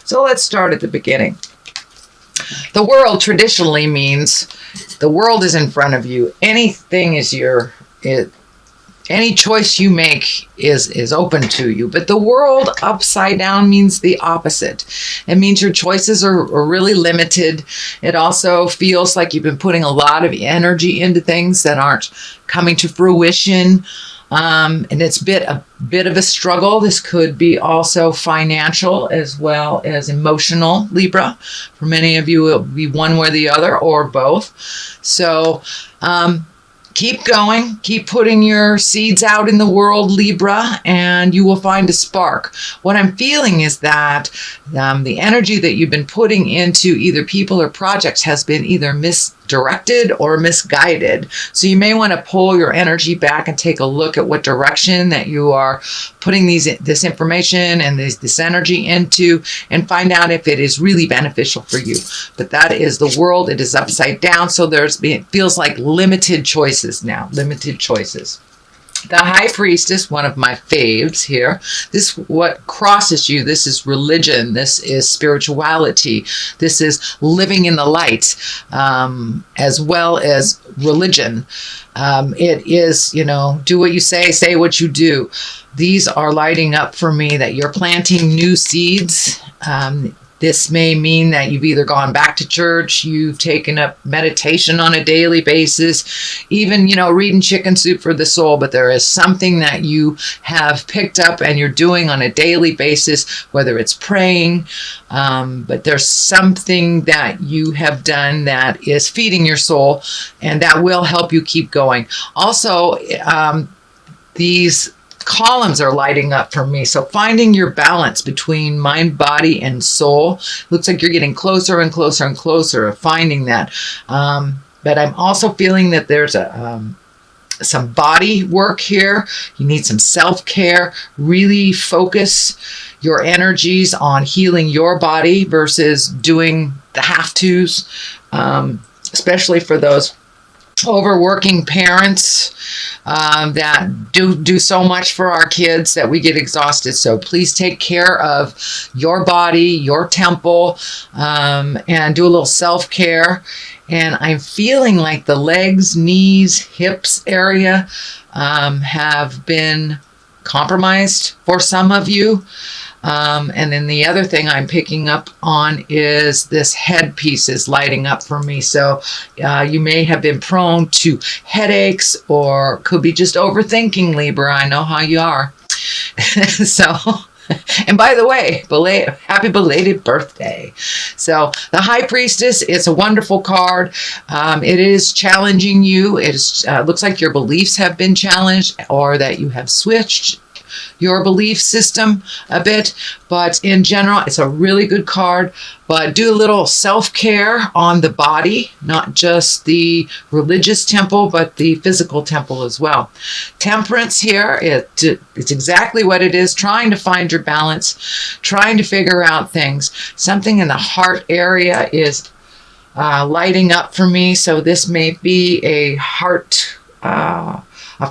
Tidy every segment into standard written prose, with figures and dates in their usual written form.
So let's start at the beginning. The world traditionally means the world is in front of you. Anything is any choice you make is open to you. But the world upside down means the opposite. It means your choices are really limited. It also feels like you've been putting a lot of energy into things that aren't coming to fruition. And it's a bit of a struggle. This could be also financial as well as emotional, Libra. For many of you, it will be one way or the other, or both. So, keep going, keep putting your seeds out in the world, Libra, and you will find a spark. What I'm feeling is that the energy that you've been putting into either people or projects has been either misdirected or misguided. So you may want to pull your energy back and take a look at what direction that you are putting this information and this energy into, and find out if it is really beneficial for you. But that is the world. It is upside down. So it feels like limited choices now, limited choices. The High Priestess, one of my faves here. This, what crosses you, this is religion, this is spirituality, this is living in the light, as well as religion. It is, do what you say what you do. These are lighting up for me that you're planting new seeds. This may mean that you've either gone back to church, you've taken up meditation on a daily basis, even, reading Chicken Soup for the Soul, but there is something that you have picked up and you're doing on a daily basis, whether it's praying, but there's something that you have done that is feeding your soul, and that will help you keep going. Also, these columns are lighting up for me. So finding your balance between mind, body, and soul. Looks like you're getting closer and closer and closer of finding that. But I'm also feeling that there's some body work here. You need some self-care. Really focus your energies on healing your body versus doing the have-tos, especially for those overworking parents that do so much for our kids that we get exhausted. So please take care of your body, your temple, and do a little self-care. And I'm feeling like the legs, knees, hips area have been compromised for some of you. And then the other thing I'm picking up on is this headpiece is lighting up for me. So you may have been prone to headaches, or could be just overthinking, Libra. I know how you are. So, and by the way, happy belated birthday. So the High Priestess, it's a wonderful card. It is challenging you. It looks like your beliefs have been challenged, or that you have switched your belief system a bit, but in general, it's a really good card. But do a little self-care on the body, not just the religious temple, but the physical temple as well. Temperance here, it's exactly what it is, trying to find your balance, trying to figure out things. Something in the heart area is lighting up for me, so this may be a heart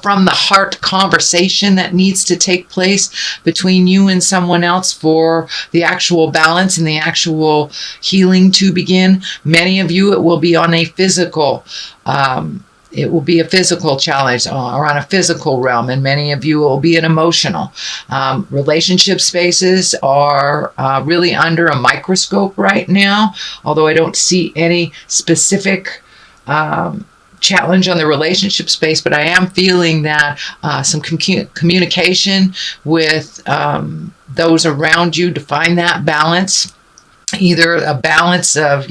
from the heart conversation that needs to take place between you and someone else for the actual balance and the actual healing to begin. Many of you, it will be on a physical challenge or on a physical realm, and many of you will be an emotional. Relationship spaces are really under a microscope right now, although I don't see any specific challenge on the relationship space, but I am feeling that some communication with those around you to find that balance, either a balance of,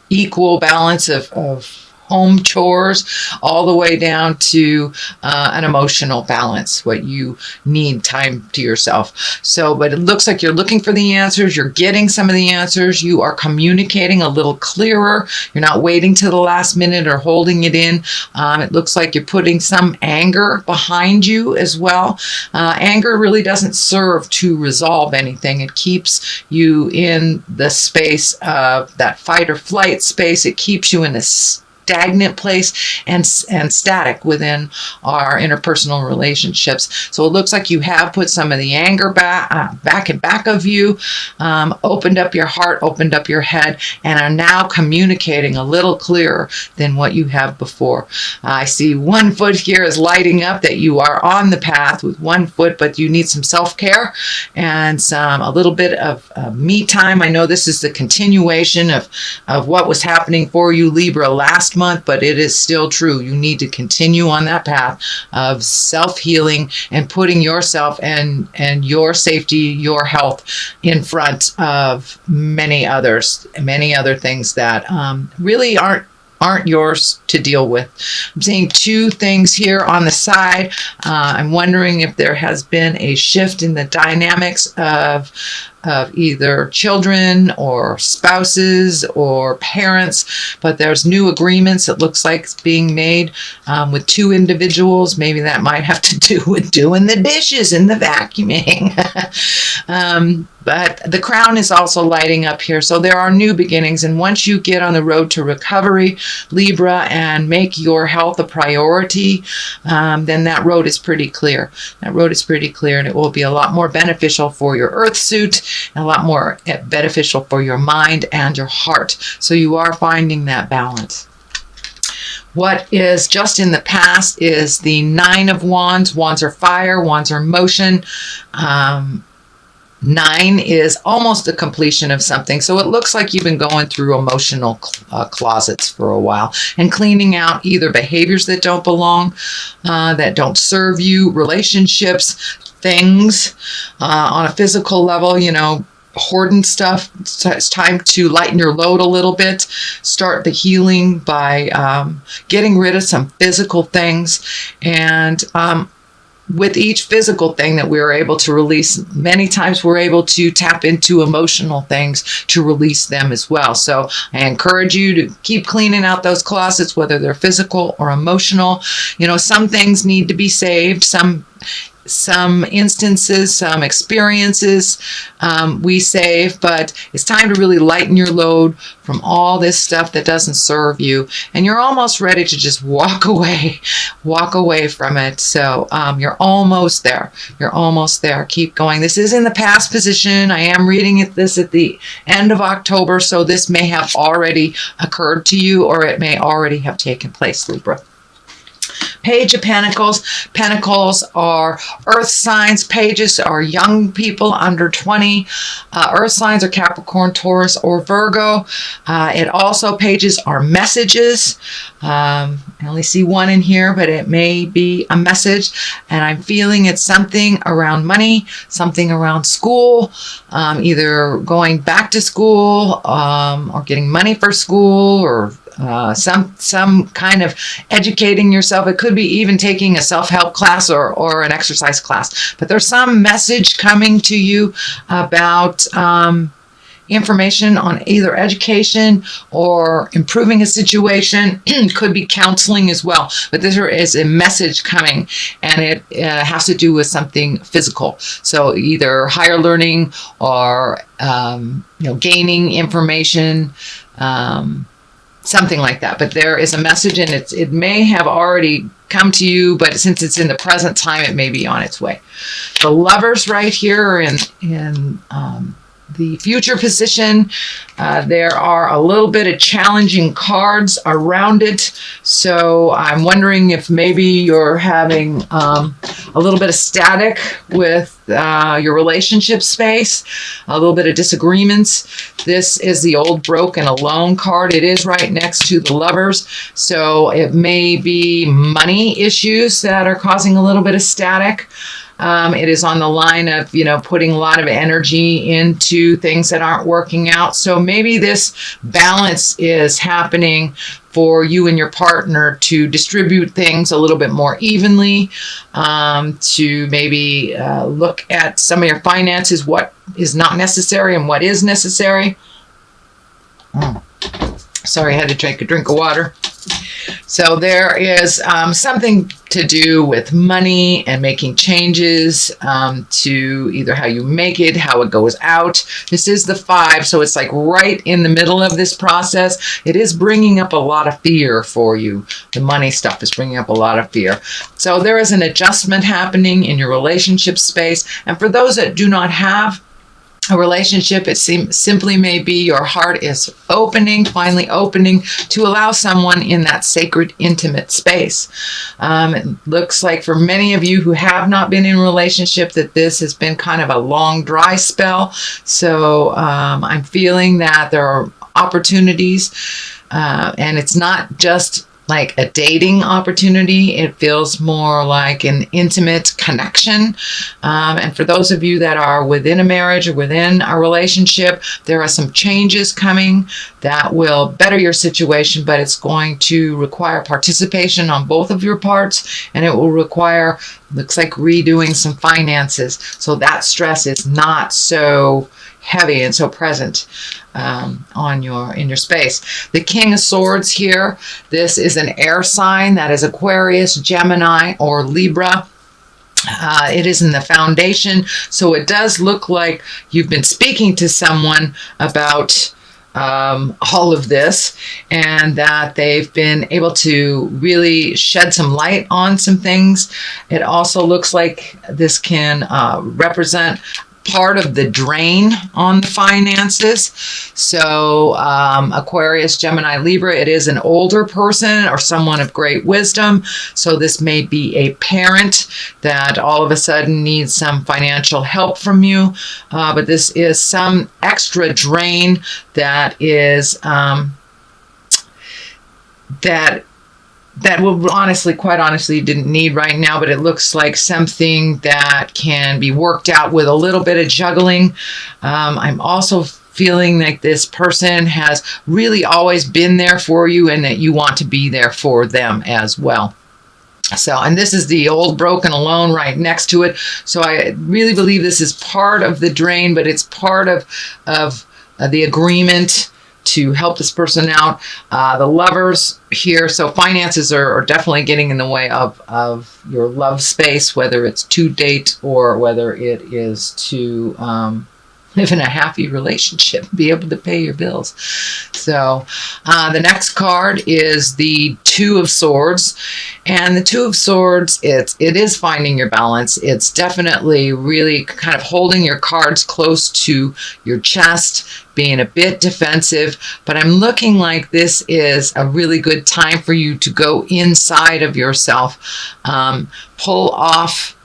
equal balance of home chores, all the way down to an emotional balance, what you need time to yourself. So, but it looks like you're looking for the answers. You're getting some of the answers. You are communicating a little clearer. You're not waiting to the last minute or holding it in. It looks like you're putting some anger behind you as well. Anger really doesn't serve to resolve anything. It keeps you in the space of that fight or flight space. It keeps you in this stagnant place and static within our interpersonal relationships. So it looks like you have put some of the anger back and back of you, opened up your heart, opened up your head, and are now communicating a little clearer than what you have before. I see one foot here is lighting up, that you are on the path with one foot, but you need some self-care and a little bit of me time. I know this is the continuation of what was happening for you, Libra, last month, but it is still true. You need to continue on that path of self-healing and putting yourself and your safety, your health in front of many other things that really aren't yours to deal with. I'm seeing two things here on the side. I'm wondering if there has been a shift in the dynamics of either children or spouses or parents, but there's new agreements, it looks like, it's being made with two individuals. Maybe that might have to do with doing the dishes and the vacuuming. But the crown is also lighting up here. So there are new beginnings. And once you get on the road to recovery, Libra, and make your health a priority, then that road is pretty clear. That road is pretty clear, and it will be a lot more beneficial for your earth suit, and a lot more beneficial for your mind and your heart. So you are finding that balance. What is just in the past is the Nine of Wands. Wands are fire, wands are motion. 9 is almost the completion of something. So it looks like you've been going through emotional closets for a while and cleaning out either behaviors that don't belong, that don't serve you, relationships, things on a physical level, hoarding stuff. It's time to lighten your load a little bit. Start the healing by getting rid of some physical things. And with each physical thing that we're able to release, many times we're able to tap into emotional things to release them as well. So I encourage you to keep cleaning out those closets, whether they're physical or emotional. Some things need to be saved. Some instances, some experiences we save, but it's time to really lighten your load from all this stuff that doesn't serve you, and you're almost ready to just walk away from it. So you're almost there. Keep going. This is in the past position. I am reading this at the end of October, so this may have already occurred to you, or it may already have taken place, Libra. Page of Pentacles. Pentacles are earth signs. Pages are young people under 20. Earth signs are Capricorn, Taurus, or Virgo. Pages are messages. I only see one in here, but it may be a message. And I'm feeling it's something around money, something around school, either going back to school or getting money for school, or some kind of educating yourself. It could be even taking a self-help class or an exercise class. But there's some message coming to you about information on either education or improving a situation. Could be counseling as well. But there is a message coming, and it has to do with something physical. So either higher learning or gaining information. Something like that. But there is a message, and it may have already come to you, but since it's in the present time, it may be on its way. The Lovers right here in the future position. There are a little bit of challenging cards around it. So I'm wondering if maybe you're having a little bit of static with your relationship space, a little bit of disagreements. This is the old, broke, and alone card. It is right next to the Lovers. So it may be money issues that are causing a little bit of static. It is on the line of, putting a lot of energy into things that aren't working out. So maybe this balance is happening for you and your partner to distribute things a little bit more evenly, to maybe look at some of your finances, what is not necessary and what is necessary. Sorry, I had to take a drink of water. So there is something to do with money and making changes to either how you make it, how it goes out. This is the 5, so it's like right in the middle of this process. It is bringing up a lot of fear for you. The money stuff is bringing up a lot of fear. So there is an adjustment happening in your relationship space. And for those that do not have a relationship, it simply may be your heart is opening, finally opening to allow someone in that sacred, intimate space. It looks like for many of you who have not been in a relationship that this has been kind of a long, dry spell. So I'm feeling that there are opportunities, and it's not just like a dating opportunity. It feels more like an intimate connection. And for those of you that are within a marriage or within a relationship, there are some changes coming that will better your situation, but it's going to require participation on both of your parts, and it will require, looks like, redoing some finances. So that stress is not so heavy and so present in your space. The King of Swords here, this is an air sign. That is Aquarius, Gemini, or Libra. It is in the foundation, so it does look like you've been speaking to someone about all of this, and that they've been able to really shed some light on some things. It also looks like this can represent part of the drain on the finances. So Aquarius, Gemini, Libra, it is an older person or someone of great wisdom. So this may be a parent that all of a sudden needs some financial help from you. But this is some extra drain that is that will quite honestly, didn't need right now, but it looks like something that can be worked out with a little bit of juggling. I'm also feeling like this person has really always been there for you, and that you want to be there for them as well. So, and this is the old, broken, alone right next to it. So I really believe this is part of the drain, but it's part of the agreement to help this person out. The Lovers here, so finances are definitely getting in the way of your love space, whether it's to date or whether it is to live in a happy relationship, be able to pay your bills. So the next card is the Two of Swords, and the Two of Swords, it is finding your balance. It's definitely really kind of holding your cards close to your chest, being a bit defensive, but I'm looking like this is a really good time for you to go inside of yourself, pull off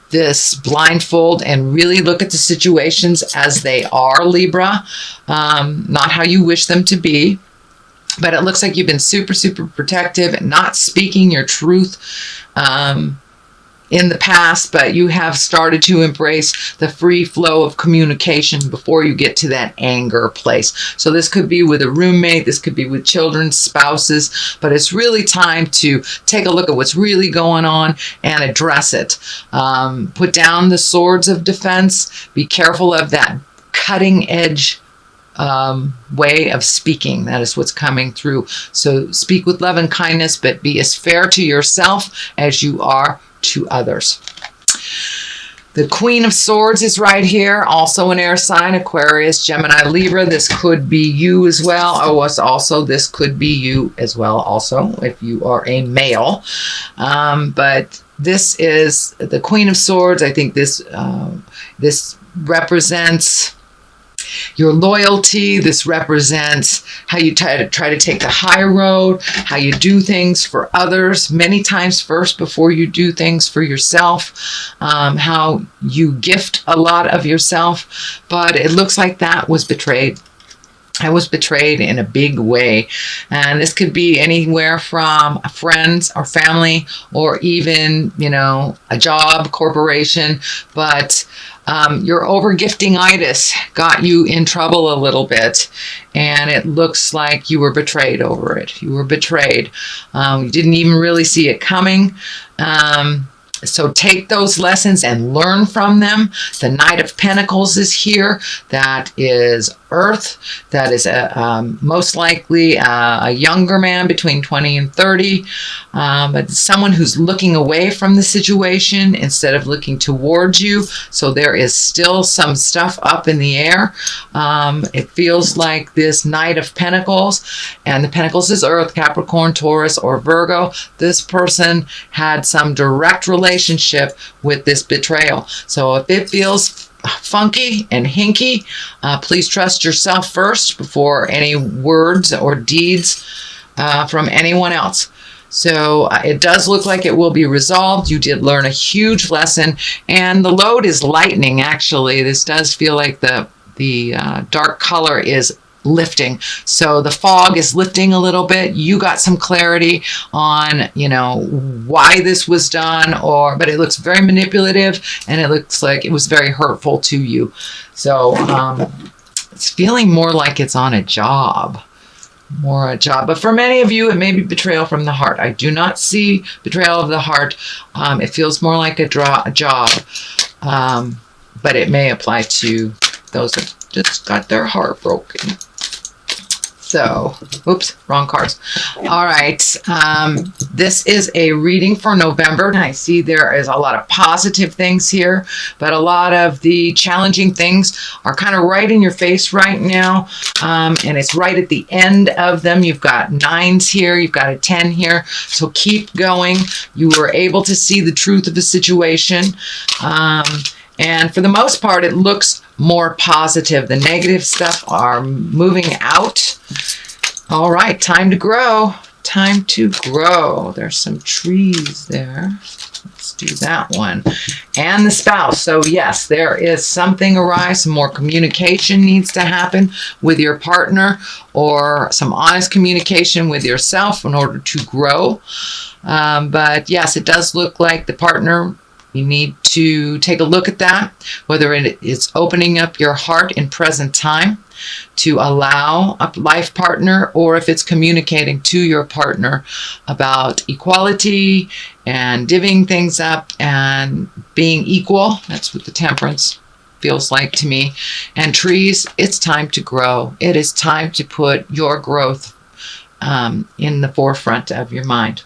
this blindfold and really look at the situations as they are, Libra, not how you wish them to be. But it looks like you've been super, super protective and not speaking your truth in the past, but you have started to embrace the free flow of communication before you get to that anger place. So this could be with a roommate, this could be with children, spouses, but it's really time to take a look at what's really going on and address it. Put down the swords of defense. Be careful of that cutting edge way of speaking. That is what's coming through. So speak with love and kindness, but be as fair to yourself as you are to others. The Queen of Swords is right here, also an air sign, Aquarius, Gemini, Libra. This could be you as well. This could be you as well also if you are a male. But this is the Queen of Swords. I think this represents your loyalty. This represents how you try to take the high road, how you do things for others many times first before you do things for yourself, how you gift a lot of yourself. But it looks like that was betrayed. I was betrayed in a big way. And this could be anywhere from friends or family or even, a job, corporation. But your overgifting-itis got you in trouble a little bit, and it looks like you were betrayed over it. You were betrayed. You didn't even really see it coming. So take those lessons and learn from them. The Knight of Pentacles is here. That is Earth. That is most likely a younger man between 20 and 30, but someone who's looking away from the situation instead of looking towards you. So there is still some stuff up in the air. It feels like this Knight of Pentacles, and the Pentacles is Earth, Capricorn, Taurus, or Virgo. This person had some direct relationship with this betrayal. So if it feels funky and hinky, please trust yourself first before any words or deeds from anyone else. So it does look like it will be resolved. You did learn a huge lesson, and the load is lightening. Actually, this does feel like the dark color is lifting. So the fog is lifting a little bit. You got some clarity on, you know, why this was done, but it looks very manipulative, and it looks like it was very hurtful to you. So it's feeling more like it's on a job. More a job. But for many of you, it may be betrayal from the heart. I do not see betrayal of the heart. It feels more like a job. But it may apply to those that just got their heart broken. So, oops, wrong cards. All right. This is a reading for November. I see there is a lot of positive things here, but a lot of the challenging things are kind of right in your face right now. And it's right at the end of them. You've got 9s here. You've got a 10 here. So keep going. You were able to see the truth of the situation. And for the most part, it looks more positive. The negative stuff are moving out. All right, time to grow. Time to grow. There's some trees there. Let's do that one. And the spouse. So yes, there is something arise. Some more communication needs to happen with your partner, or some honest communication with yourself in order to grow. But yes, it does look like the partner, you need to take a look at that, whether it is opening up your heart in present time to allow a life partner, or if it's communicating to your partner about equality and divvying things up and being equal. That's what the Temperance feels like to me. And trees, it's time to grow. It is time to put your growth in the forefront of your mind.